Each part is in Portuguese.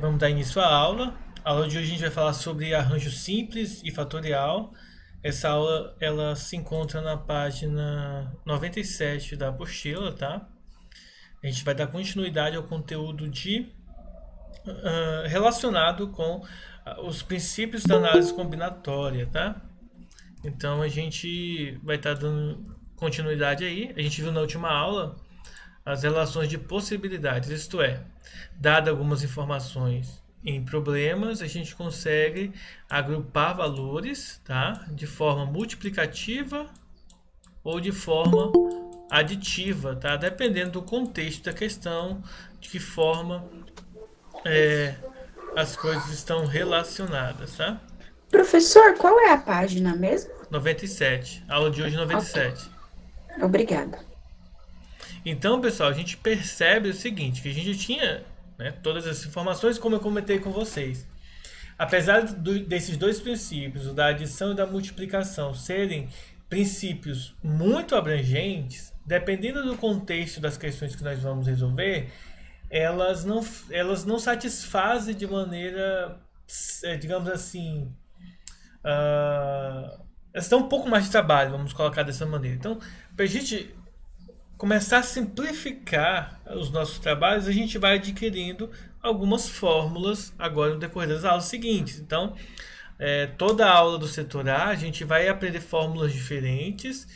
Vamos dar início à aula. A aula de hoje a gente vai falar sobre arranjo simples e fatorial. Essa aula ela se encontra na página 97 da apostila, tá? A gente vai dar continuidade ao conteúdo relacionado com os princípios da análise combinatória, tá? Então a gente vai estar dando continuidade aí. A gente viu na última aula as relações de possibilidades, isto é, dada algumas informações em problemas, a gente consegue agrupar valores, tá? De forma multiplicativa ou de forma aditiva, tá? Dependendo do contexto da questão, de que forma as coisas estão relacionadas, tá? Professor, qual é a página mesmo? 97, aula de hoje Ok, 97. obrigada. Então, pessoal, a gente percebe o seguinte, que a gente tinha, né, todas as informações, como eu comentei com vocês. Apesar desses dois princípios, o da adição e da multiplicação, serem princípios muito abrangentes, dependendo do contexto das questões que nós vamos resolver, elas não satisfazem de maneira, digamos assim, elas dão um pouco mais de trabalho, vamos colocar dessa maneira. Então, para a gente começar a simplificar os nossos trabalhos, a gente vai adquirindo algumas fórmulas agora no decorrer das aulas seguintes. Então, toda a aula do setor A, a gente vai aprender fórmulas diferentes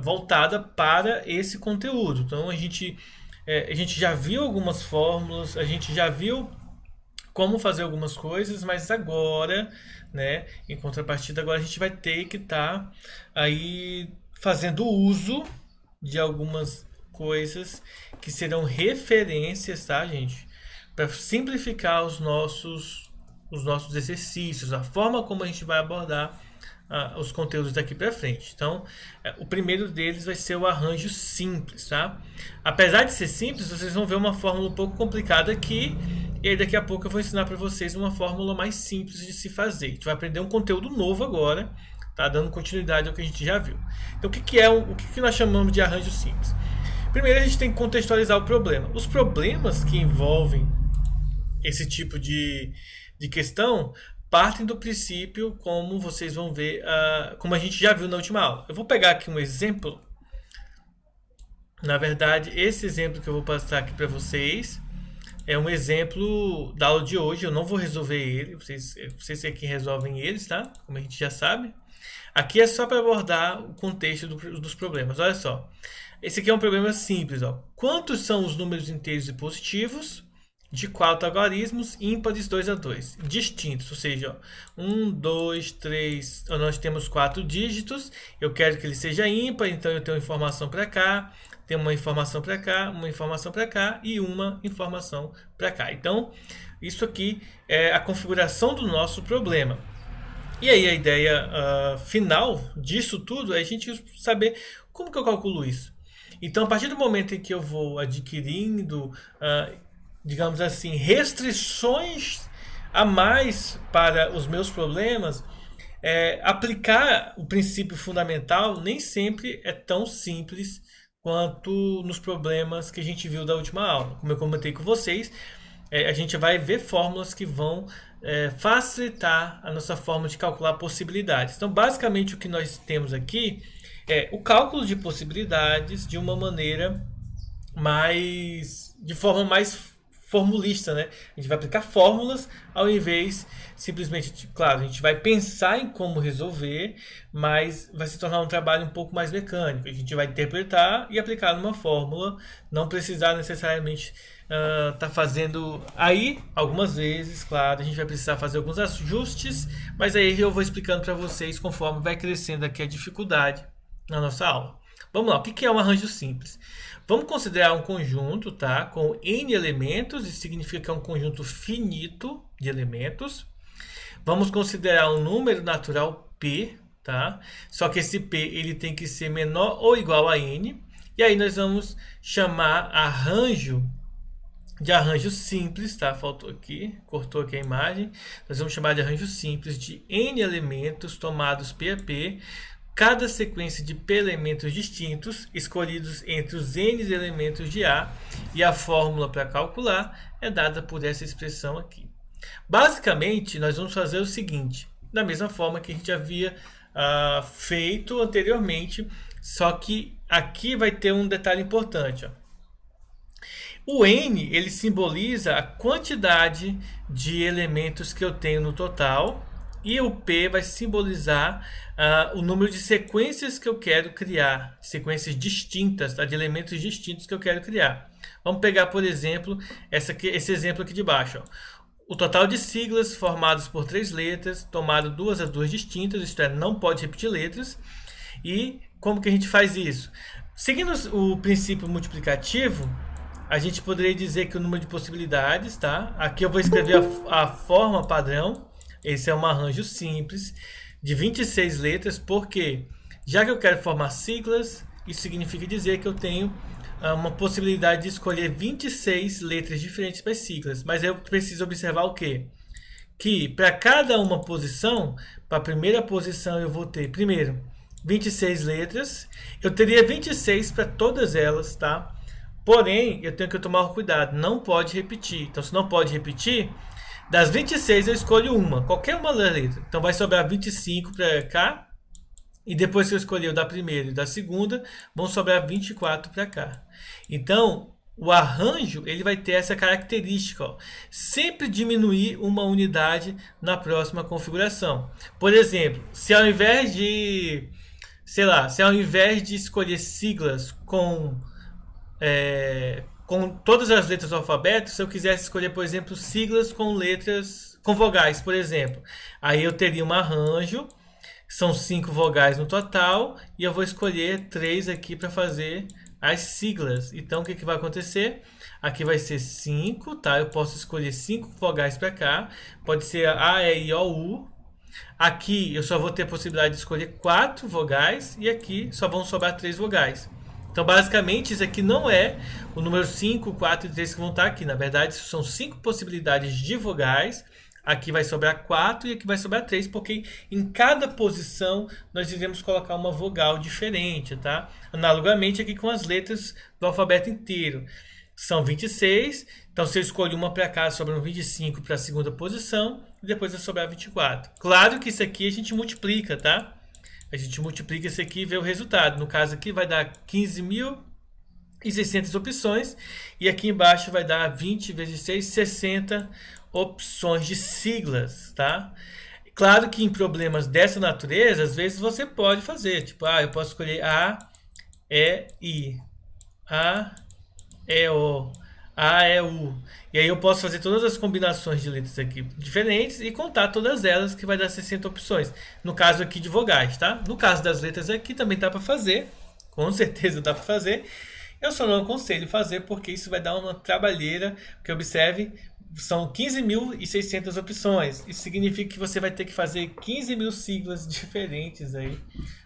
voltada para esse conteúdo. Então, a gente já viu algumas fórmulas, a gente já viu como fazer algumas coisas, mas agora, né, em contrapartida, agora a gente vai ter que estar aí fazendo uso de algumas coisas que serão referências, tá, gente? Para simplificar os nossos exercícios, a forma como a gente vai abordar os conteúdos daqui para frente. Então, o primeiro deles vai ser o arranjo simples, tá? Apesar de ser simples, vocês vão ver uma fórmula um pouco complicada aqui, e aí daqui a pouco eu vou ensinar para vocês uma fórmula mais simples de se fazer. A gente vai aprender um conteúdo novo agora, tá? Dando continuidade ao que a gente já viu. Então, o que nós chamamos de arranjo simples? Primeiro, a gente tem que contextualizar o problema. Os problemas que envolvem esse tipo de questão partem do princípio, como vocês vão ver, como a gente já viu na última aula. Eu vou pegar aqui um exemplo. Na verdade, esse exemplo que eu vou passar aqui para vocês é um exemplo da aula de hoje. Eu não vou resolver ele, vocês é que resolvem eles, tá? Como a gente já sabe. Aqui é só para abordar o contexto dos problemas. Olha só. Esse aqui é um problema simples. Ó. Quantos são os números inteiros e positivos de 4 algarismos ímpares 2 a 2 distintos? Ou seja, 1, 2, 3. Nós temos 4 dígitos. Eu quero que ele seja ímpar, então eu tenho uma informação para cá, tenho uma informação para cá, uma informação para cá e uma informação para cá. Então, isso aqui é a configuração do nosso problema. E aí a ideia final disso tudo é a gente saber como que eu calculo isso. Então, a partir do momento em que eu vou adquirindo, digamos assim, restrições a mais para os meus problemas, aplicar o princípio fundamental nem sempre é tão simples quanto nos problemas que a gente viu da última aula. Como eu comentei com vocês, a gente vai ver fórmulas que vão facilitar a nossa forma de calcular possibilidades. Então, basicamente, o que nós temos aqui é o cálculo de possibilidades de uma maneira de forma mais formulista, né? A gente vai aplicar fórmulas ao invés simplesmente, claro, a gente vai pensar em como resolver, mas vai se tornar um trabalho um pouco mais mecânico. A gente vai interpretar e aplicar numa fórmula, não precisar necessariamente tá fazendo aí algumas vezes, claro, a gente vai precisar fazer alguns ajustes, mas aí eu vou explicando para vocês conforme vai crescendo aqui a dificuldade na nossa aula. Vamos lá, o que é um arranjo simples? Vamos considerar um conjunto, tá, com n elementos, isso significa que é um conjunto finito de elementos. Vamos considerar um número natural p, tá? Só que esse p ele tem que ser menor ou igual a n. E aí nós vamos chamar arranjo de arranjo simples, tá? Faltou aqui, cortou aqui a imagem. Nós vamos chamar de arranjo simples de n elementos tomados p a p, cada sequência de P elementos distintos, escolhidos entre os N elementos de A, e a fórmula para calcular é dada por essa expressão aqui. Basicamente, nós vamos fazer o seguinte, da mesma forma que a gente havia feito anteriormente, só que aqui vai ter um detalhe importante. Ó. O N, ele simboliza a quantidade de elementos que eu tenho no total, e o P vai simbolizar o número de sequências que eu quero criar, sequências distintas, tá? De elementos distintos que eu quero criar. Vamos pegar, por exemplo, esse exemplo aqui de baixo. Ó. O total de siglas formadas por 3 letras, tomado duas as duas distintas, isto é, não pode repetir letras. E como que a gente faz isso? Seguindo o princípio multiplicativo, a gente poderia dizer que o número de possibilidades, tá? Aqui eu vou escrever a forma padrão. Esse é um arranjo simples de 26 letras, porque já que eu quero formar siglas, isso significa dizer que eu tenho uma possibilidade de escolher 26 letras diferentes para as siglas. Mas eu preciso observar o quê? Que para cada uma posição, para a primeira posição eu vou ter, primeiro, 26 letras. Eu teria 26 para todas elas, tá? Porém, eu tenho que tomar cuidado, não pode repetir. Então, se não pode repetir, das 26 eu escolho uma, qualquer uma letra. Então vai sobrar 25 para cá. E depois que eu escolher o da primeira e da segunda, vão sobrar 24 para cá. Então, o arranjo ele vai ter essa característica. Ó, sempre diminuir uma unidade na próxima configuração. Por exemplo, se ao invés de, se ao invés de escolher siglas com todas as letras do alfabeto, se eu quisesse escolher, por exemplo, siglas com letras, com vogais, por exemplo, aí eu teria um arranjo, são 5 vogais no total, e eu vou escolher 3 aqui para fazer as siglas. Então, o que vai acontecer? Aqui vai ser 5, tá? Eu posso escolher 5 vogais para cá, pode ser A, E, I, O, U. Aqui eu só vou ter a possibilidade de escolher 4 vogais, e aqui só vão sobrar 3 vogais. Então, basicamente, isso aqui não é o número 5, 4 e 3 que vão estar aqui. Na verdade, são 5 possibilidades de vogais. Aqui vai sobrar 4 e aqui vai sobrar 3, porque em cada posição nós iremos colocar uma vogal diferente, tá? Analogamente aqui com as letras do alfabeto inteiro. São 26, então se eu escolho uma para cá, sobram 25 para a segunda posição, e depois vai sobrar 24. Claro que isso aqui a gente multiplica, tá? A gente multiplica isso aqui e vê o resultado. No caso aqui vai dar 15.600 opções. E aqui embaixo vai dar 20 vezes 6, 60 opções de siglas, tá? Claro que em problemas dessa natureza, às vezes você pode fazer. Tipo, eu posso escolher A, E, I. A, E, O. A, E, U. E aí eu posso fazer todas as combinações de letras aqui diferentes e contar todas elas, que vai dar 60 opções. No caso aqui de vogais, tá? No caso das letras aqui também dá para fazer. Com certeza dá para fazer. Eu só não aconselho fazer porque isso vai dar uma trabalheira. Porque observe, são 15.600 opções. Isso significa que você vai ter que fazer 15.000 siglas diferentes aí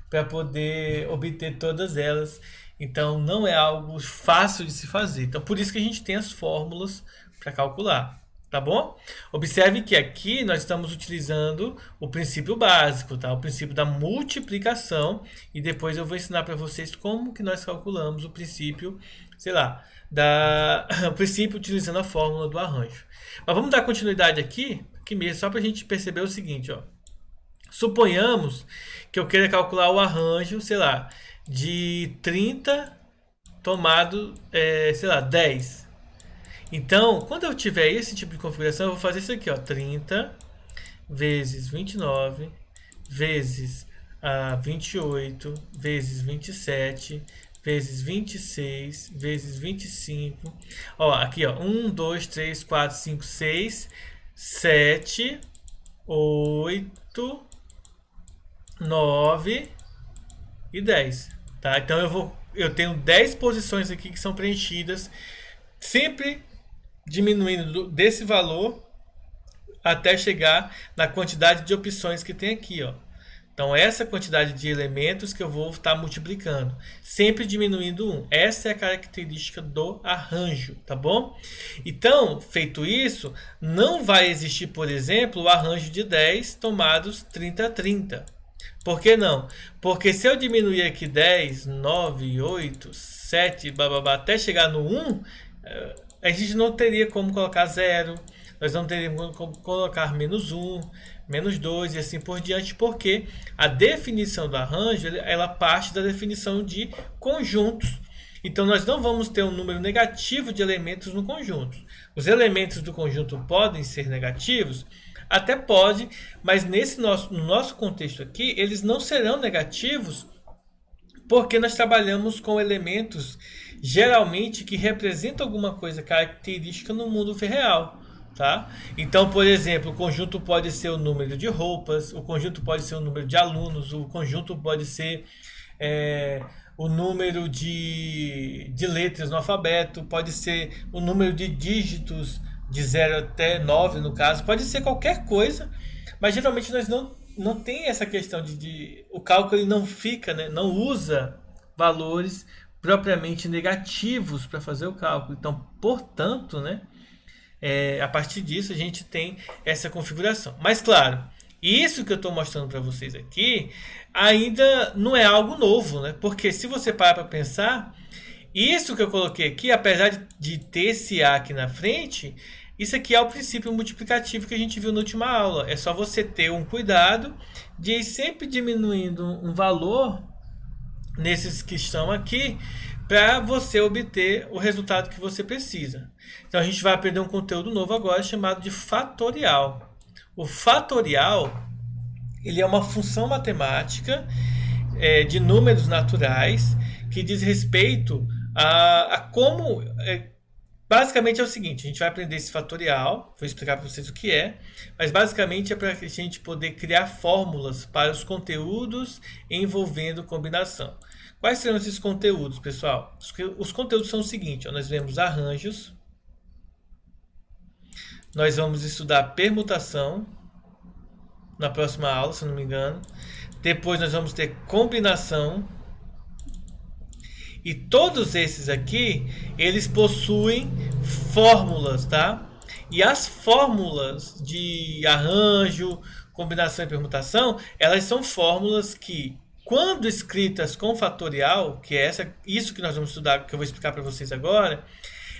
para poder obter todas elas. Então não é algo fácil de se fazer. Então por isso que a gente tem as fórmulas para calcular, tá bom? Observe que aqui nós estamos utilizando o princípio básico, tá? O princípio da multiplicação, e depois eu vou ensinar para vocês como que nós calculamos o princípio, o princípio utilizando a fórmula do arranjo. Mas vamos dar continuidade aqui mesmo, só para a gente perceber o seguinte, ó. Suponhamos que eu queira calcular o arranjo, de 30 tomado, 10. Então, quando eu tiver esse tipo de configuração, eu vou fazer isso aqui, ó, 30 vezes 29 vezes 28 vezes 27 vezes 26 vezes 25. Ó, aqui, ó, 1, 2, 3, 4, 5, 6, 7, 8, 9 e 10, tá? Então eu tenho 10 posições aqui que são preenchidas, sempre diminuindo desse valor até chegar na quantidade de opções que tem aqui, ó. Então essa quantidade de elementos que eu vou estar multiplicando, sempre diminuindo 1. Essa é a característica do arranjo, tá bom? Então, feito isso, não vai existir, por exemplo, o arranjo de 10 tomados 30 a 30. Por que não? Porque se eu diminuir aqui 10, 9, 8, 7, bababá, até chegar no 1, a gente não teria como colocar 0, nós não teríamos como colocar menos 1, menos 2 e assim por diante, porque a definição do arranjo ela parte da definição de conjuntos. Então nós não vamos ter um número negativo de elementos no conjunto. Os elementos do conjunto podem ser negativos? Até pode, mas no nosso contexto aqui, eles não serão negativos porque nós trabalhamos com elementos geralmente que representam alguma coisa característica no mundo real. Tá? Então, por exemplo, o conjunto pode ser o número de roupas, o conjunto pode ser o número de alunos, o conjunto pode ser o número de letras no alfabeto, pode ser o número de dígitos de 0 até 9 no caso, pode ser qualquer coisa, mas geralmente nós não tem essa questão o cálculo ele não fica, né, não usa valores propriamente negativos para fazer o cálculo. Então, portanto, né, a partir disso a gente tem essa configuração. Mas claro, isso que eu estou mostrando para vocês aqui ainda não é algo novo, né? Porque se você parar para pensar, isso que eu coloquei aqui, apesar de ter esse A aqui na frente, isso aqui é o princípio multiplicativo que a gente viu na última aula. É só você ter um cuidado de ir sempre diminuindo um valor nesses que estão aqui para você obter o resultado que você precisa. Então a gente vai aprender um conteúdo novo agora chamado de fatorial. O fatorial ele é uma função matemática de números naturais que diz respeito a como... basicamente é o seguinte, a gente vai aprender esse fatorial, vou explicar para vocês o que é, mas basicamente é para a gente poder criar fórmulas para os conteúdos envolvendo combinação. Quais serão esses conteúdos, pessoal? Os conteúdos são o seguinte, nós vemos arranjos, nós vamos estudar permutação na próxima aula, se não me engano. Depois nós vamos ter combinação. E todos esses aqui, eles possuem fórmulas, tá? E as fórmulas de arranjo, combinação e permutação, elas são fórmulas que, quando escritas com fatorial, que é isso que nós vamos estudar, que eu vou explicar para vocês agora,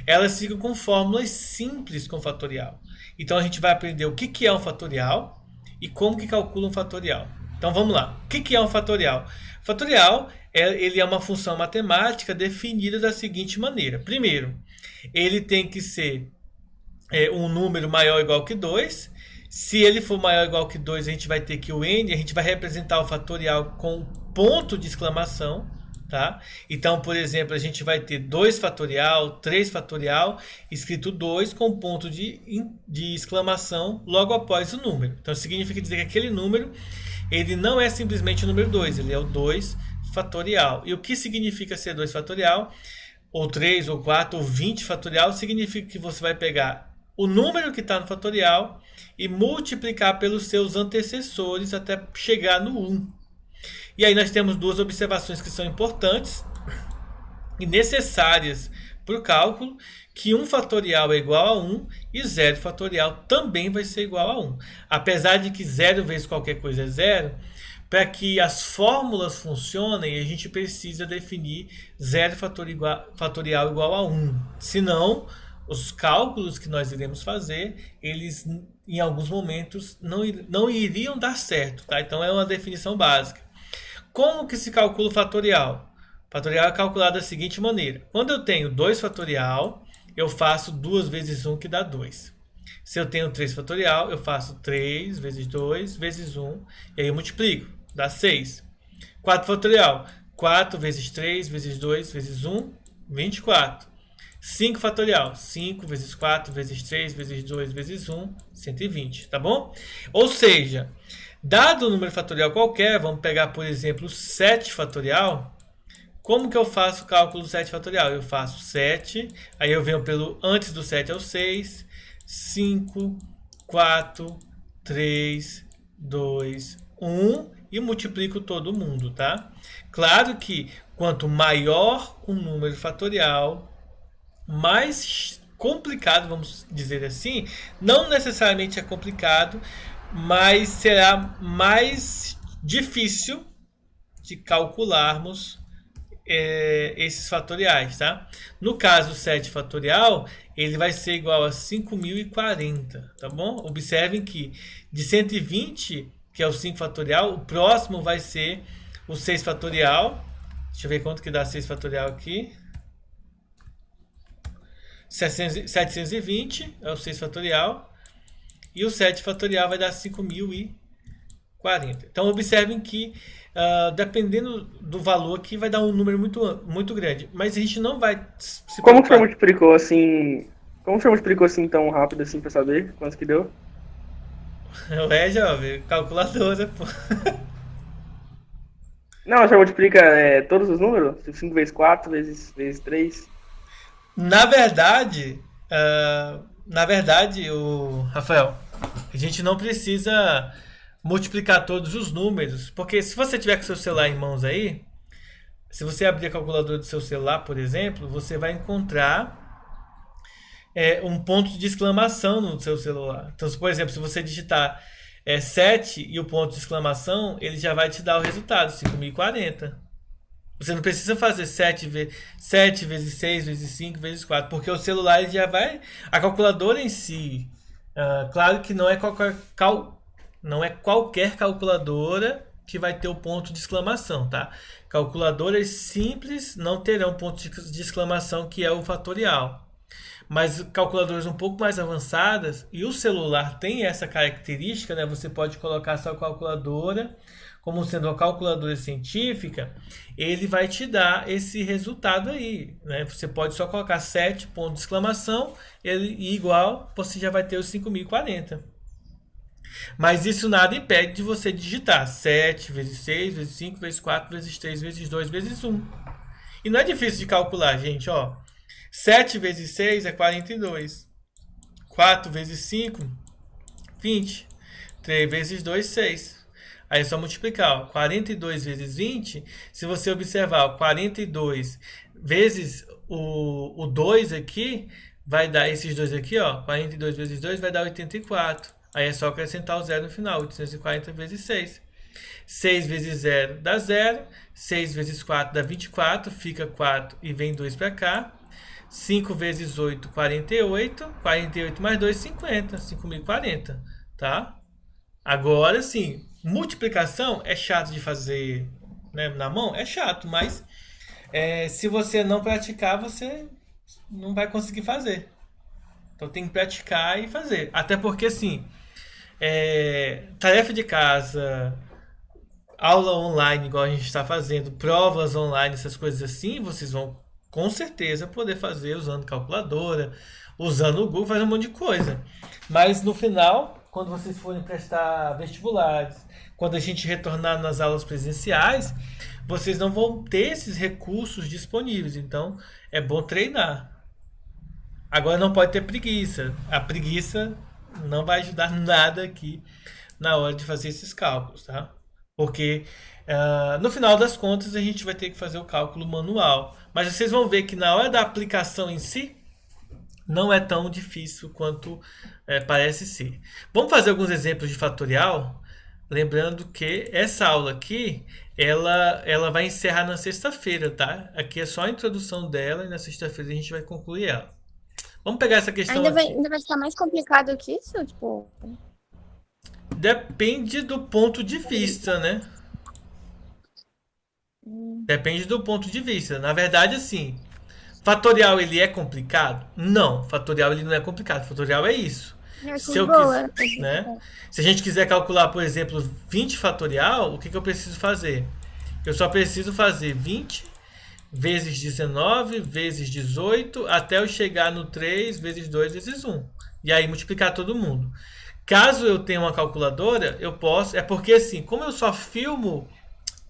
elas ficam com fórmulas simples com fatorial. Então a gente vai aprender o que é um fatorial e como que calcula um fatorial. Então vamos lá. O que é um fatorial? Fatorial ele é uma função matemática definida da seguinte maneira. Primeiro, ele tem que ser um número maior ou igual que 2. Se ele for maior ou igual que 2, a gente vai ter que o n, a gente vai representar o fatorial com ponto de exclamação. Tá? Então, por exemplo, a gente vai ter 2 fatorial, 3 fatorial, escrito 2 com ponto de exclamação logo após o número. Então, significa dizer que aquele número ele não é simplesmente o número 2, ele é o 2 fatorial. E o que significa ser 2 fatorial? Ou 3, ou 4, ou 20 fatorial, significa que você vai pegar o número que está no fatorial e multiplicar pelos seus antecessores até chegar no 1. E aí nós temos duas observações que são importantes e necessárias para o cálculo, que 1 fatorial é igual a 1 e 0 fatorial também vai ser igual a 1. Apesar de que 0 vezes qualquer coisa é 0, para que as fórmulas funcionem, a gente precisa definir 0 fatorial igual a 1. Senão, os cálculos que nós iremos fazer, eles em alguns momentos não iriam dar certo. Tá? Então é uma definição básica. Como que se calcula o fatorial? O fatorial é calculado da seguinte maneira. Quando eu tenho 2 fatorial, eu faço 2 vezes 1, que dá 2. Se eu tenho 3 fatorial, eu faço 3 vezes 2 vezes 1, e aí eu multiplico, dá 6. 4 fatorial, 4 vezes 3 vezes 2 vezes 1, 24. 5 fatorial, 5 vezes 4 vezes 3 vezes 2 vezes 1, 120, tá bom? Ou seja, dado um número fatorial qualquer, vamos pegar, por exemplo, 7 fatorial. Como que eu faço o cálculo do 7 fatorial? Eu faço 7, aí eu venho pelo antes do 7 é o 6, 5, 4, 3, 2, 1 e multiplico todo mundo, tá? Claro que quanto maior o número fatorial, mais complicado, vamos dizer assim, não necessariamente é complicado, mas será mais difícil de calcularmos esses fatoriais, tá? No caso 7 fatorial, ele vai ser igual a 5.040, tá bom? Observem que de 120, que é o 5 fatorial, o próximo vai ser o 6 fatorial. Deixa eu ver quanto que dá 6 fatorial aqui. 720 é o 6 fatorial. E o 7 fatorial vai dar 5.040. Então observem que dependendo do valor aqui vai dar um número muito grande. Mas a gente não vai se Como que você preocupar. multiplicou assim? Como você multiplicou assim tão rápido assim pra saber quanto que deu? Jovem, calculadora, pô. Não, você multiplica todos os números? 5 vezes 4 vezes 3. Na verdade, o Rafael, a gente não precisa multiplicar todos os números, porque se você tiver com seu celular em mãos aí, se você abrir a calculadora do seu celular, por exemplo, você vai encontrar um ponto de exclamação no seu celular. Então, por exemplo, se você digitar 7 e o ponto de exclamação, ele já vai te dar o resultado, 5.040. Você não precisa fazer 7 vezes 6 vezes 5 vezes 4, porque o celular ele já vai. A calculadora em si, claro que não é qualquer calculadora que vai ter o ponto de exclamação, tá? Calculadoras simples não terão ponto de exclamação, que é o fatorial. Mas calculadoras um pouco mais avançadas, e o celular tem essa característica, né? Você pode colocar sua calculadora como sendo uma calculadora científica, ele vai te dar esse resultado aí, né? Você pode só colocar 7 pontos de exclamação, ele igual, você já vai ter os 5.040. Mas isso nada impede de você digitar 7 vezes 6 vezes 5 vezes 4 vezes 3 vezes 2 vezes 1. E não é difícil de calcular, gente, ó. 7 vezes 6 é 42. 4 vezes 5, 20. 3 vezes 2, 6. Aí é só multiplicar. Ó. 42 vezes 20, se você observar, ó, 42 vezes o 2 aqui, vai dar esses dois aqui, ó. 42 vezes 2 vai dar 84. Aí é só acrescentar o zero no final. 840 vezes 6. 6 vezes 0 dá 0. 6 vezes 4 dá 24. Fica 4 e vem 2 para cá. 5 vezes 8, 48. 48 mais 2, 50. 5.040. Tá? Agora sim, multiplicação é chato de fazer, né, na mão? É chato, mas se você não praticar, você não vai conseguir fazer. Então tem que praticar e fazer. Até porque, assim, tarefa de casa, aula online, igual a gente está fazendo, provas online, essas coisas assim, vocês vão com certeza poder fazer usando calculadora, usando o Google, fazer um monte de coisa. Mas no final, quando vocês forem prestar vestibulares, quando a gente retornar nas aulas presenciais, vocês não vão ter esses recursos disponíveis. Então, é bom treinar. Agora não pode ter preguiça. A preguiça não vai ajudar nada aqui na hora de fazer esses cálculos, tá? Porque no final das contas a gente vai ter que fazer o cálculo manual. Mas vocês vão ver que na hora da aplicação em si, não é tão difícil quanto parece ser. Vamos fazer alguns exemplos de fatorial. Lembrando que essa aula aqui, ela vai encerrar na sexta-feira, tá? Aqui é só a introdução dela e na sexta-feira a gente vai concluir ela. Vamos pegar essa questão Ainda vai, aqui. ainda vai ficar mais complicado que isso? Tipo, Depende do ponto de vista, né? Depende do ponto de vista. Na verdade, assim, fatorial ele é complicado? Não, fatorial ele não é complicado. Fatorial é isso. eu Se achei eu boa. quiser, né? Se a gente quiser calcular, por exemplo, 20 fatorial, o que eu preciso fazer? Eu só preciso fazer 20 vezes 19 vezes 18 até eu chegar no 3 vezes 2 vezes 1. E aí multiplicar todo mundo. Caso eu tenha uma calculadora, eu posso... É porque assim, como eu só filmo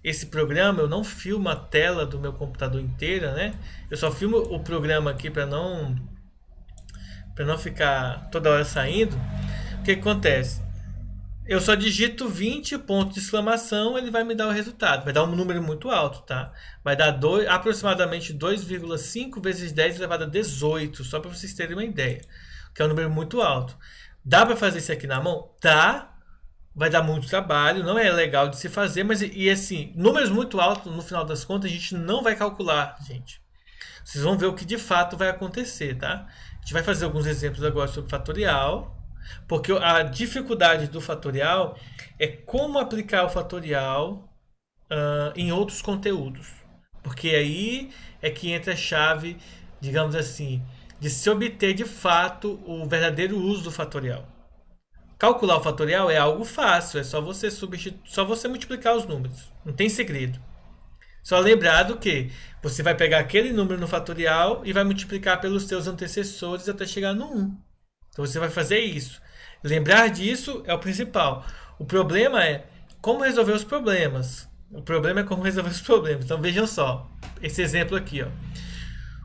esse programa, eu não filmo a tela do meu computador inteira, né? Eu só filmo o programa aqui para não ficar toda hora saindo. O que acontece? Eu só digito 20 pontos de exclamação, ele vai me dar o resultado. Vai dar um número muito alto, tá? Vai dar aproximadamente 2,5 vezes 10 elevado a 18, só para vocês terem uma ideia. Que é um número muito alto. Dá para fazer isso aqui na mão? Dá, vai dar muito trabalho, não é legal de se fazer, mas e assim, números muito altos, no final das contas, a gente não vai calcular, gente. Vocês vão ver o que de fato vai acontecer, tá? A gente vai fazer alguns exemplos agora sobre fatorial, porque a dificuldade do fatorial é como aplicar o fatorial em outros conteúdos. Porque aí é que entra a chave, digamos assim, de se obter de fato o verdadeiro uso do fatorial. Calcular o fatorial é algo fácil, é só você só você multiplicar os números. Não tem segredo. Só lembrar do que você vai pegar aquele número no fatorial e vai multiplicar pelos seus antecessores até chegar no 1. Então você vai fazer isso. Lembrar disso é o principal. O problema é como resolver os problemas. O problema é como resolver os problemas. Então vejam só, esse exemplo aqui, ó.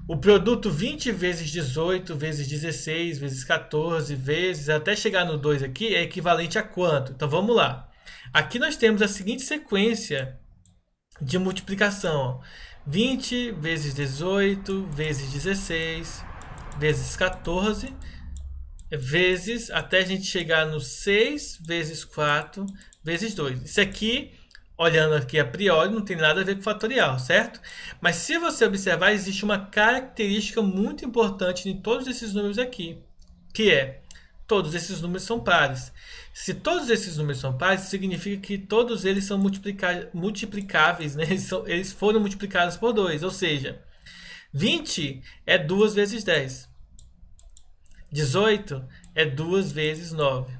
O produto 20 vezes 18 vezes 16 vezes 14 vezes até chegar no 2 aqui é equivalente a quanto? Então vamos lá. Aqui nós temos a seguinte sequência de multiplicação. Ó. 20 vezes 18 vezes 16 vezes 14 vezes até a gente chegar no 6 vezes 4 vezes 2. Isso aqui, olhando aqui a priori, não tem nada a ver com fatorial, certo? Mas se você observar, existe uma característica muito importante em todos esses números aqui, que é, todos esses números são pares. Se todos esses números são pares, significa que todos eles são multiplicáveis, né? Eles foram multiplicados por 2, ou seja, 20 é 2 vezes 10. 18 é 2 vezes 9.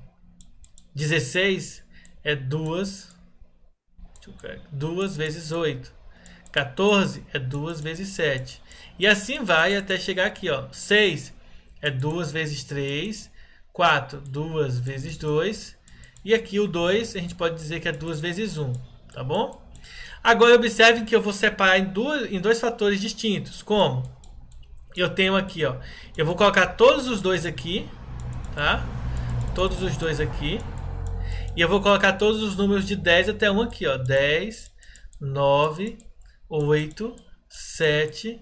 16 é 2 vezes 8. 14 é 2 vezes 7. E assim vai até chegar aqui, ó. 6 é 2 vezes 3. 4, 2 vezes 2. E aqui o 2 a gente pode dizer que é 2 vezes 1. Tá bom? Agora observem que eu vou separar em dois fatores distintos. Como? Eu tenho aqui, ó. Eu vou colocar todos os dois aqui. Tá? Todos os dois aqui. E eu vou colocar todos os números de 10 até 1 aqui, ó. 10, 9, 8, 7,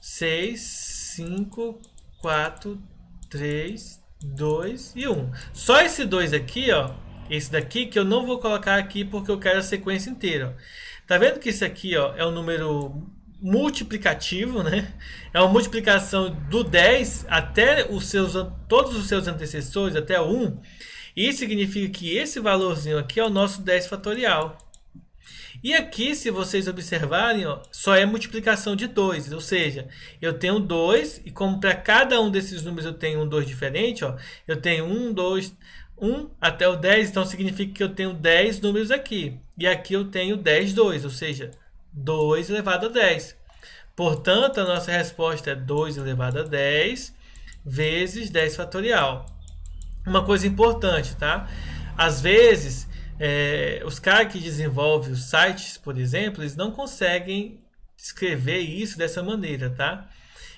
6, 5, 4, 3, 2 e 1. Só esse 2 aqui, ó. Esse daqui que eu não vou colocar aqui porque eu quero a sequência inteira. Tá vendo que isso aqui, ó, é um número multiplicativo, né? É uma multiplicação do 10 até todos os seus antecessores, até o 1. Isso significa que esse valorzinho aqui é o nosso 10 fatorial. E aqui, se vocês observarem, ó, só é multiplicação de 2. Ou seja, eu tenho 2 e como para cada um desses números eu tenho um 2 diferente, ó, eu tenho 1, 2, 1 até o 10. Então significa que eu tenho 10 números aqui. E aqui eu tenho 10, 2. Ou seja, 2 elevado a 10. Portanto, a nossa resposta é 2 elevado a 10 vezes 10 fatorial. Uma coisa importante, tá? Às vezes, os caras que desenvolvem os sites, por exemplo, eles não conseguem escrever isso dessa maneira, tá?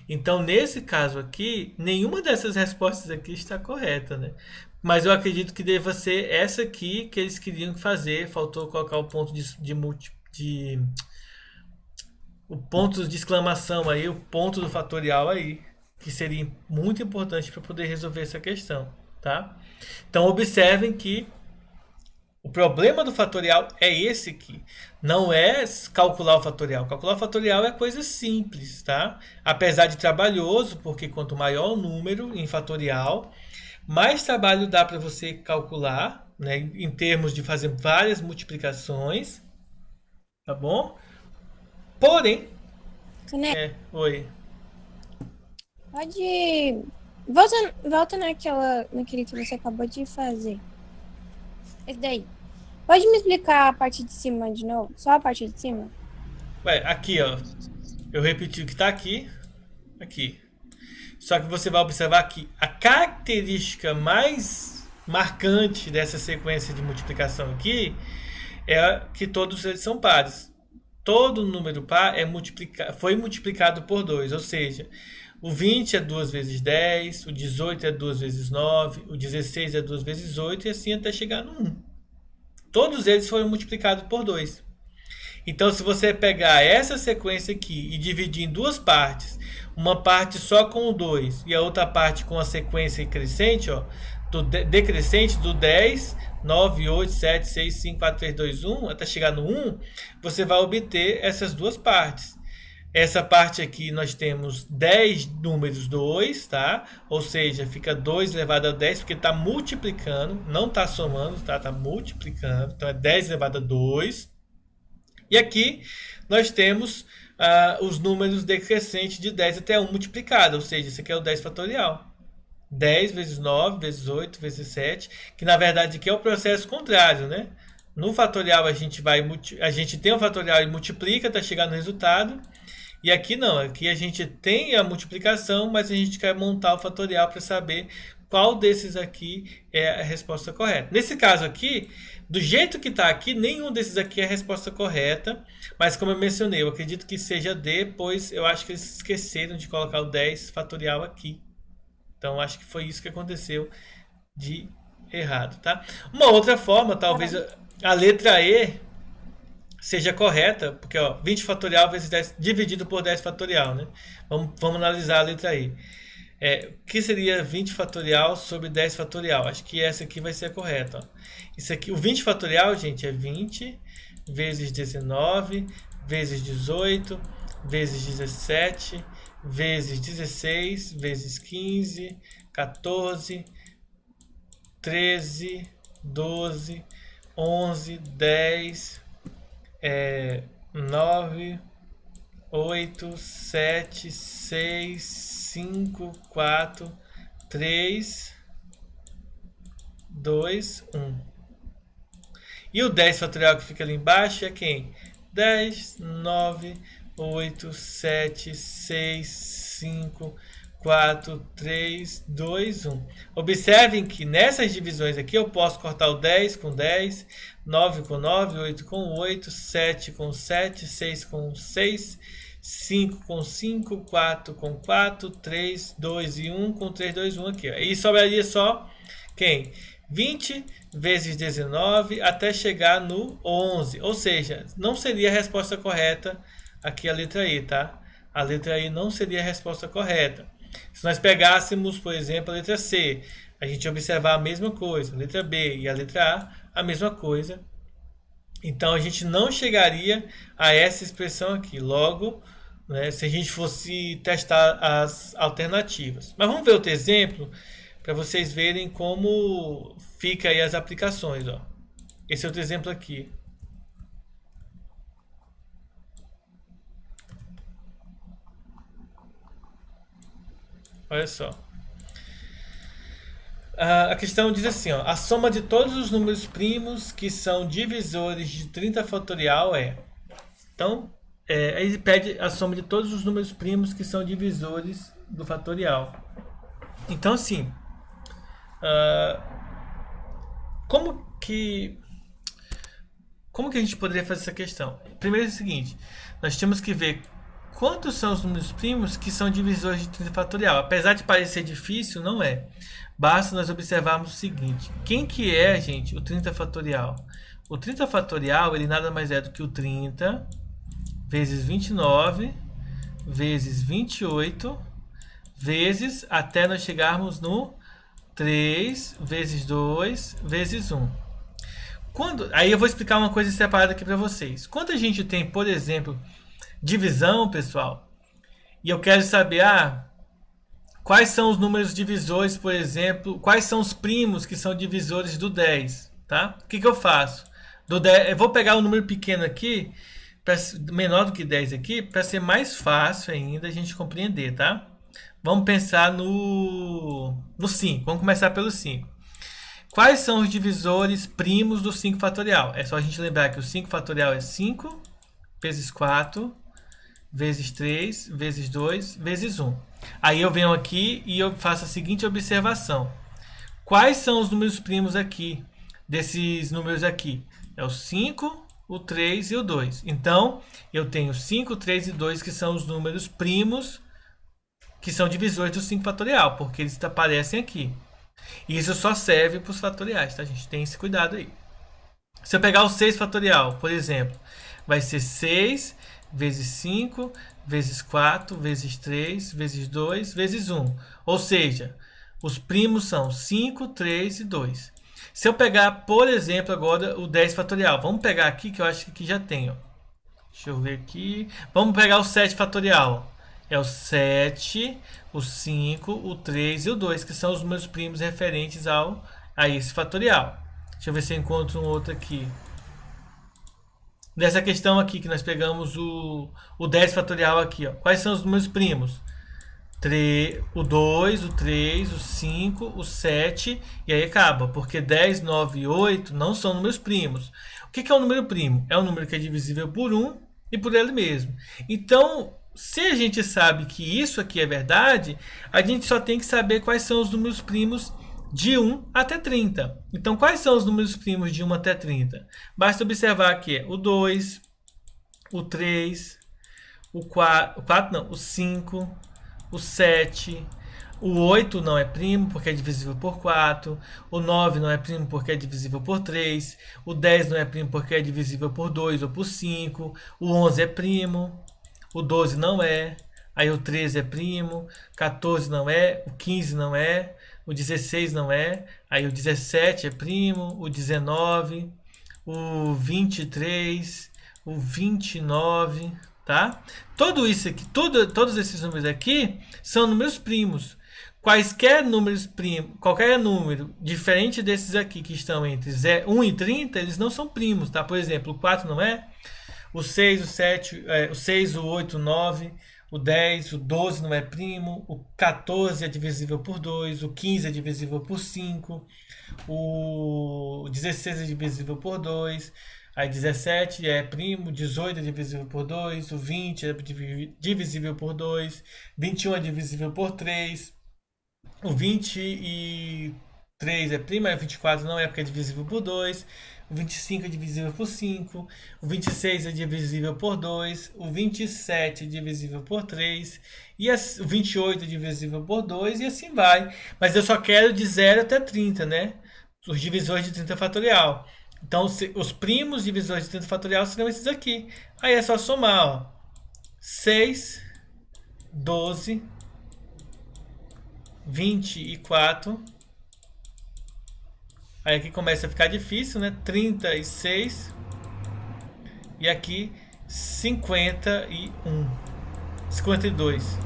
Então, nesse caso aqui, nenhuma dessas respostas aqui está correta, né? Mas eu acredito que deva ser essa aqui que eles queriam fazer. Faltou colocar o ponto o ponto de exclamação aí, o ponto do fatorial aí, que seria muito importante para poder resolver essa questão. Tá? Então observem que o problema do fatorial é esse aqui. Não é calcular o fatorial. Calcular o fatorial é coisa simples, tá? Apesar de trabalhoso, porque quanto maior o número em fatorial, mais trabalho dá para você calcular, né? Em termos de fazer várias multiplicações, tá bom? Porém, oi. Pode. Volta naquele que você acabou de fazer. Esse daí. Pode me explicar a parte de cima de novo? Só a parte de cima? Ué, aqui, ó. Eu repeti o que está aqui. Aqui. Só que você vai observar que a característica mais marcante dessa sequência de multiplicação aqui é que todos eles são pares. Todo número par foi multiplicado por 2, ou seja, o 20 é 2 vezes 10, o 18 é 2 vezes 9, o 16 é 2 vezes 8 e assim até chegar no 1. Todos eles foram multiplicados por 2. Então, se você pegar essa sequência aqui e dividir em duas partes, uma parte só com o 2 e a outra parte com a sequência crescente, ó, decrescente do 10, 9, 8, 7, 6, 5, 4, 3, 2, 1, até chegar no 1, você vai obter essas duas partes. Essa parte aqui nós temos 10 números 2, tá? Ou seja, fica 2 elevado a 10, porque está multiplicando, não está somando, tá? Está multiplicando. Então é 10 elevado a 2. E aqui nós temos os números decrescentes de 10 até 1 multiplicado, ou seja, isso aqui é o 10 fatorial. 10 vezes 9, vezes 8, vezes 7, que na verdade aqui é o processo contrário, né? No fatorial a gente tem o fatorial e multiplica até chegar no resultado. E aqui não, aqui a gente tem a multiplicação, mas a gente quer montar o fatorial para saber qual desses aqui é a resposta correta. Nesse caso aqui, do jeito que está aqui, nenhum desses aqui é a resposta correta, mas como eu mencionei, eu acredito que seja D, pois eu acho que eles esqueceram de colocar o 10 fatorial aqui. Então acho que foi isso que aconteceu de errado, tá? Uma outra forma, talvez a letra E seja correta, porque ó, 20 fatorial vezes 10 dividido por 10 fatorial, né? Vamos analisar a letra E. O que seria 20 fatorial sobre 10 fatorial? Acho que essa aqui vai ser a correta. Ó. Isso aqui, o 20 fatorial, gente, é 20 vezes 19 vezes 18 vezes 17 vezes 16 vezes 15, 14, 13, 12, 11, 10, 9, 8, 7, 6, 5, 4, 3, 2, 1. E o 10 fatorial que fica ali embaixo é quem? 10, 9, 8, 7, 6, 5, 4, 3, 2, 1. Observem que nessas divisões aqui eu posso cortar o 10 com 10, 9 com 9, 8 com 8, 7 com 7, 6 com 6, 5 com 5, 4 com 4, 3, 2 e 1 com 3, 2, 1 aqui. Ó. E sobraria só quem? 20 vezes 19 até chegar no 11. Ou seja, não seria a resposta correta aqui a letra E, tá? A letra E não seria a resposta correta. Se nós pegássemos, por exemplo, a letra C, a gente ia observar a mesma coisa. A letra B e a letra A mesma coisa. Então a gente não chegaria a essa expressão aqui. Logo, né, se a gente fosse testar as alternativas. Mas vamos ver outro exemplo para vocês verem como fica aí as aplicações. Ó. Esse é outro exemplo aqui. Olha só. A questão diz assim, ó, a soma de todos os números primos que são divisores de 30 fatorial é... Então, ele pede a soma de todos os números primos que são divisores do fatorial. Então, assim, como que a gente poderia fazer essa questão? Primeiro é o seguinte, nós temos que ver quantos são os números primos que são divisores de 30 fatorial. Apesar de parecer difícil, não é. Basta nós observarmos o seguinte. Quem que é, gente, o 30 fatorial? O 30 fatorial, ele nada mais é do que o 30 vezes 29 vezes 28 vezes até nós chegarmos no 3 vezes 2 vezes 1. Aí eu vou explicar uma coisa separada aqui para vocês. Quando a gente tem, por exemplo, divisão, pessoal, e eu quero saber quais são os números divisores, por exemplo, quais são os primos que são divisores do 10, tá? O que eu faço? Do 10, eu vou pegar um número pequeno aqui, menor do que 10 aqui, para ser mais fácil ainda a gente compreender, tá? Vamos pensar no 5, vamos começar pelo 5. Quais são os divisores primos do 5 fatorial? É só a gente lembrar que o 5 fatorial é 5 vezes 4 vezes 3 vezes 2 vezes 1. Aí eu venho aqui e eu faço a seguinte observação. Quais são os números primos aqui, desses números aqui? É o 5, o 3 e o 2. Então, eu tenho 5, 3 e 2 que são os números primos que são divisores do 5 fatorial, porque eles aparecem aqui. E isso só serve para os fatoriais, tá, gente? Tem esse cuidado aí. Se eu pegar o 6 fatorial, por exemplo, vai ser 6 vezes 5 vezes 4 vezes 3 vezes 2 vezes 1. Ou seja, Os primos são 5, 3 e 2. Se eu pegar, por exemplo, agora o 10 fatorial. Vamos pegar aqui, que eu acho que aqui já tem. Ó. Deixa eu ver aqui. Vamos pegar o 7 fatorial. É o 7, o 5, o 3 e o 2, que são os meus primos referentes a esse fatorial. Deixa eu ver se eu encontro um outro aqui. Dessa questão aqui, que nós pegamos o 10 fatorial aqui. Ó. Quais são os meus primos? O 2, o 3, o 5, o 7 e aí acaba, porque 10, 9 e 8 não são números primos. O que é um número primo? É um número que é divisível por 1 e por ele mesmo. Então, se a gente sabe que isso aqui é verdade, a gente só tem que saber quais são os números primos de 1 até 30. Então, quais são os números primos de 1 até 30? Basta observar que é o 2, o 3, o 4 não, o 5, o 7, o 8 não é primo porque é divisível por 4, o 9 não é primo porque é divisível por 3, o 10 não é primo porque é divisível por 2 ou por 5, o 11 é primo, o 12 não é, aí o 13 é primo, 14 não é, o 15 não é, o 16 não é, aí o 17 é primo, o 19, o 23, o 29, tá? Tudo isso aqui, todos esses números aqui são números primos. Quaisquer números primos, qualquer número diferente desses aqui que estão entre 1 e 30, eles não são primos, tá? Por exemplo, o 4 não é, o 6, o 7, o 6, o 8, o 9, o 10, o 12 não é primo, o 14 é divisível por 2, o 15 é divisível por 5, o 16 é divisível por 2, aí 17 é primo, 18 é divisível por 2, o 20 é divisível por 2, 21 é divisível por 3, o 23 é primo, aí o 24 não é porque é divisível por 2, o 25 é divisível por 5, o 26 é divisível por 2, o 27 é divisível por 3, e o 28 é divisível por 2, e assim vai. Mas eu só quero de 0 até 30, né? Os divisores de 30 fatorial. Então, os primos divisores de 30 fatorial serão esses aqui. Aí é só somar, ó. 6, 12, 24. Aí aqui começa a ficar difícil, né? 36. E aqui 51. 52.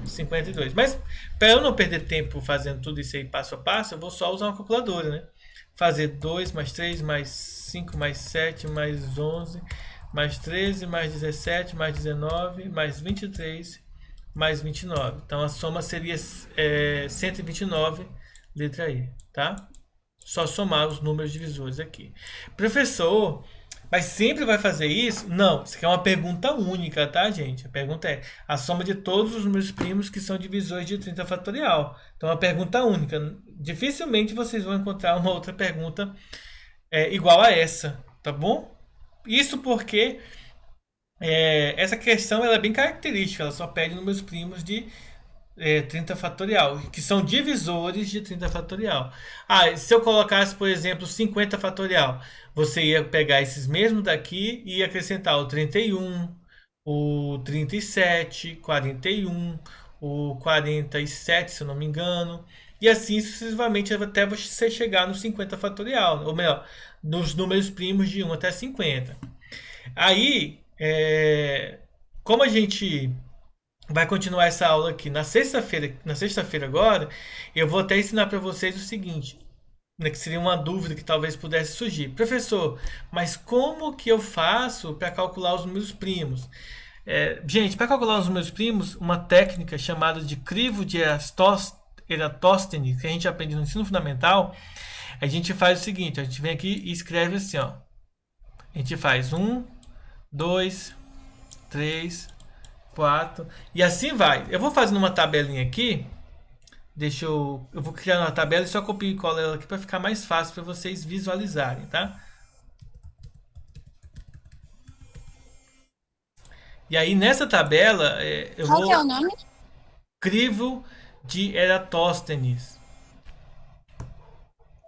52. Mas para eu não perder tempo fazendo tudo isso aí passo a passo, eu vou só usar uma calculadora, né? Fazer 2 mais 3 mais 5 mais 7 mais 11 mais 13 mais 17 mais 19 mais 23 mais 29. Então a soma seria 129, letra E, tá? Só somar os números divisores aqui. Professor, mas sempre vai fazer isso? Não, isso aqui é uma pergunta única, tá, gente? A pergunta é a soma de todos os números primos que são divisores de 30 fatorial. Então é uma pergunta única. Dificilmente vocês vão encontrar uma outra pergunta igual a essa, tá bom? Isso porque essa questão ela é bem característica, ela só pede números primos de 30 fatorial, que são divisores de 30 fatorial. Se eu colocasse, por exemplo, 50 fatorial, você ia pegar esses mesmos daqui e acrescentar o 31, o 37, 41, o 47, se eu não me engano, e assim sucessivamente até você chegar no 50 fatorial, ou melhor, nos números primos de 1 até 50. Aí, como a gente vai continuar essa aula aqui na sexta-feira agora, eu vou até ensinar para vocês o seguinte, né, que seria uma dúvida que talvez pudesse surgir. Professor, mas como que eu faço para calcular os números primos? Gente, para calcular os números primos, uma técnica chamada de crivo de Eratóstenes, que a gente aprende no ensino fundamental, a gente faz o seguinte, a gente vem aqui e escreve assim, ó. A gente faz 1, 2, 3, 4, e assim vai. Eu vou fazendo uma tabelinha aqui. Eu vou criar uma tabela e só copio e colo ela aqui para ficar mais fácil para vocês visualizarem, tá? E aí nessa tabela Qual que é o nome? Crivo de Eratóstenes.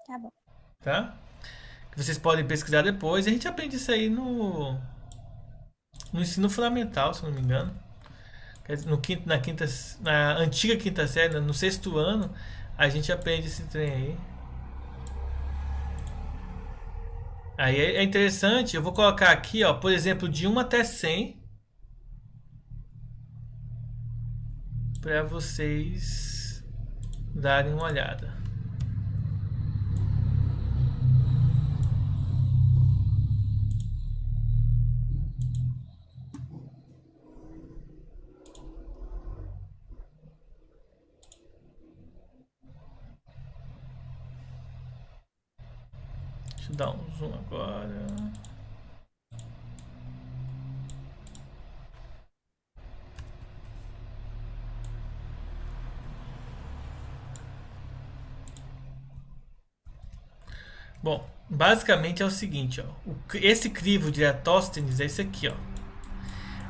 Tá bom. Tá? Vocês podem pesquisar depois. A gente aprende isso aí no ensino fundamental, se não me engano. Na antiga quinta série, no sexto ano, a gente aprende esse trem aí. Aí é interessante, eu vou colocar aqui, ó, por exemplo, de 1 até 100, para vocês darem uma olhada. Deixa eu dar um zoom agora. Bom, basicamente é o seguinte, ó. Esse crivo de Eratosthenes é esse aqui, ó.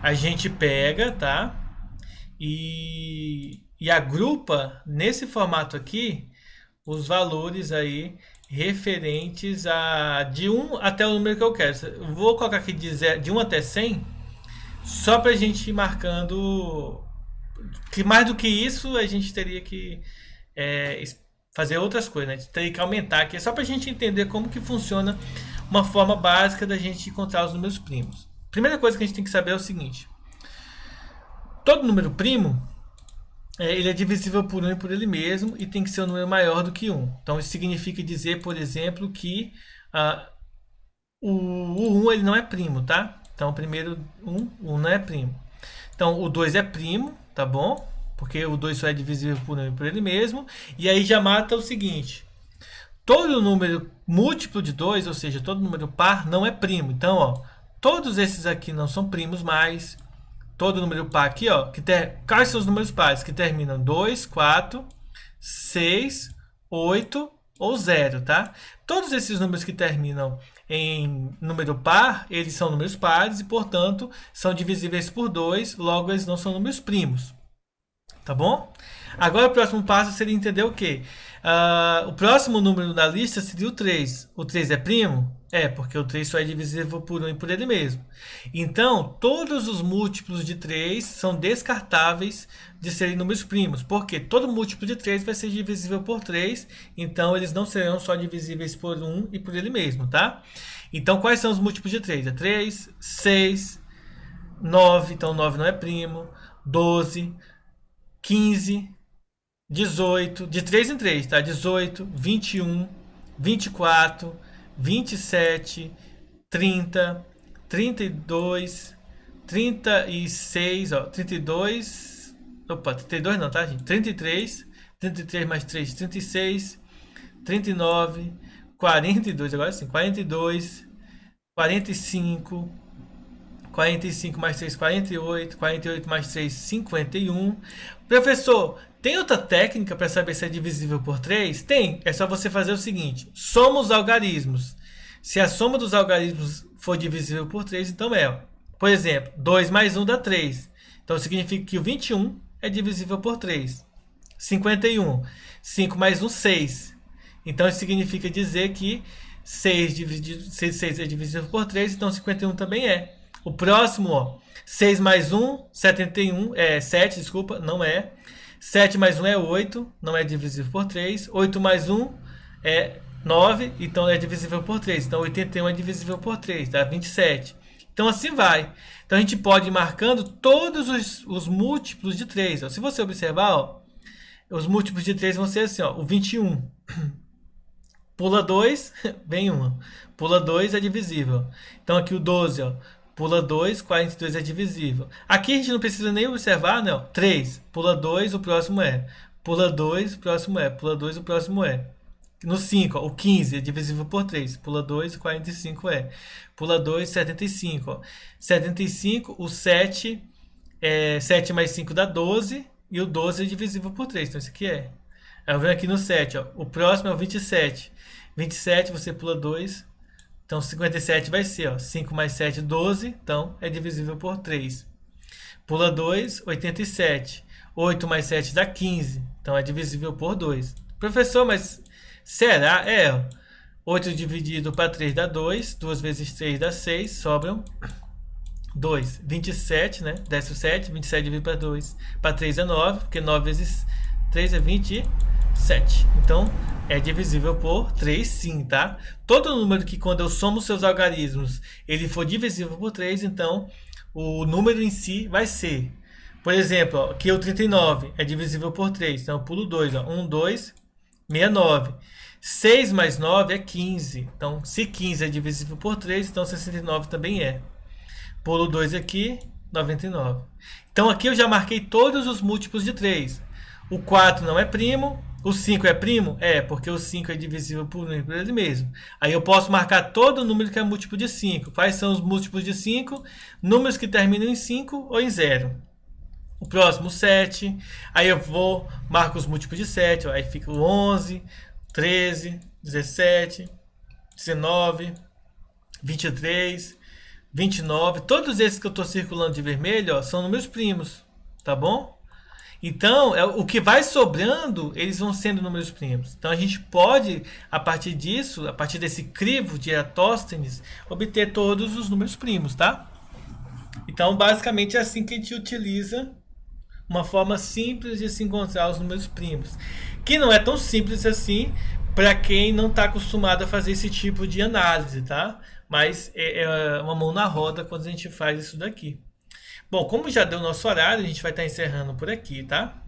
A gente pega, tá? E agrupa nesse formato aqui os valores aí referentes a de 1 até o número que eu quero. Eu vou colocar aqui de 1 até 100, só para a gente ir marcando que mais do que isso a gente teria que fazer outras coisas, né? A gente teria que aumentar aqui, só para a gente entender como que funciona uma forma básica da gente encontrar os números primos. Primeira coisa que a gente tem que saber é o seguinte: todo número primo ele é divisível por 1 e por ele mesmo, e tem que ser um número maior do que 1. Então isso significa dizer, por exemplo, que o 1 ele não é primo, tá? Então primeiro 1 não é primo. Então o 2 é primo, tá bom? Porque o 2 só é divisível por 1 e por ele mesmo. E aí já mata o seguinte: todo número múltiplo de 2, ou seja, todo número par, não é primo. Então, ó, todos esses aqui não são primos mais. Todo número par aqui, ó, quais são os números pares que terminam 2, 4, 6, 8 ou 0, tá? Todos esses números que terminam em número par, eles são números pares e, portanto, são divisíveis por 2, logo eles não são números primos. Tá bom? Agora o próximo passo seria entender o quê? O próximo número da lista seria o 3. O 3 é primo? É, porque o 3 só é divisível por 1 e por ele mesmo. Então, todos os múltiplos de 3 são descartáveis de serem números primos. Porque todo múltiplo de 3 vai ser divisível por 3. Então, eles não serão só divisíveis por 1 e por ele mesmo, tá? Então, quais são os múltiplos de 3? É 3, 6, 9. Então, 9 não é primo. 12, 15, 18. De 3 em 3, tá? 18, 21, 24... 27, 30, 32, 36, ó, 32, opa, 32 não, tá, gente? 33, 33 mais 3, 36, 39, 42, agora sim, 42, 45, 45 mais 3, 48, 48 mais 3, 51. Professor, tem outra técnica para saber se é divisível por 3? Tem. É só você fazer o seguinte: soma os algarismos. Se a soma dos algarismos for divisível por 3, então é. Ó. Por exemplo, 2 mais 1 dá 3. Então significa que o 21 é divisível por 3. 51. 5 mais 1, 6. Então isso significa dizer que 6 é divisível por 3, então 51 também é. O próximo, ó, 6 mais 1, 71, 7, desculpa, não é. 7 mais 1 é 8, não é divisível por 3. 8 mais 1 é 9, então é divisível por 3. Então 81 é divisível por 3, dá 27. Então assim vai. Então a gente pode ir marcando todos os múltiplos de 3. Ó. Se você observar, ó, os múltiplos de 3 vão ser assim, ó, o 21. Pula 2, vem 1. Pula 2 é divisível. Então aqui o 12, ó. Pula 2, 42 é divisível. Aqui a gente não precisa nem observar, né? 3, pula 2, o próximo é. Pula 2, o próximo é. Pula 2, o próximo é. No 5, ó, o 15 é divisível por 3. Pula 2, o 45 é. Pula 2, 75. Ó. 75, o 7, 7 mais 5 dá 12. E o 12 é divisível por 3. Então isso aqui é. Aí eu venho aqui no 7. Ó. O próximo é o 27. 27, você pula 2. Então, 57 vai ser, ó, 5 mais 7, 12. Então, é divisível por 3. Pula 2, 87. 8 mais 7 dá 15. Então, é divisível por 2. Professor, mas será? 8 dividido para 3 dá 2. 2 vezes 3 dá 6. Sobram 2, 27, né? Desce o 7, 27 dividido para 2. Para 3 é 9, porque 9 vezes 3 é 27. Então, é divisível por 3 sim, tá? Todo número que quando eu somo seus algarismos, ele for divisível por 3, então o número em si vai ser. Por exemplo, ó, aqui é o 39, é divisível por 3. Então eu pulo 2, ó. 1, 2, 69. 6 mais 9 é 15. Então, se 15 é divisível por 3, então 69 também é. Pulo 2 aqui, 99. Então aqui eu já marquei todos os múltiplos de 3. O 4 não é primo. O 5 é primo? É, porque o 5 é divisível por ele mesmo. Aí eu posso marcar todo número que é múltiplo de 5. Quais são os múltiplos de 5? Números que terminam em 5 ou em 0. O próximo, 7. Aí eu marco os múltiplos de 7. Ó, aí fica o 11, 13, 17, 19, 23, 29. Todos esses que eu estou circulando de vermelho, ó, são números primos. Tá bom? Então, o que vai sobrando, eles vão sendo números primos. Então, a gente pode, a partir disso, a partir desse crivo de Eratóstenes, obter todos os números primos, tá? Então, basicamente, é assim que a gente utiliza uma forma simples de se encontrar os números primos. Que não é tão simples assim para quem não está acostumado a fazer esse tipo de análise, tá? Mas é uma mão na roda quando a gente faz isso daqui. Bom, como já deu nosso horário, a gente vai estar encerrando por aqui, tá?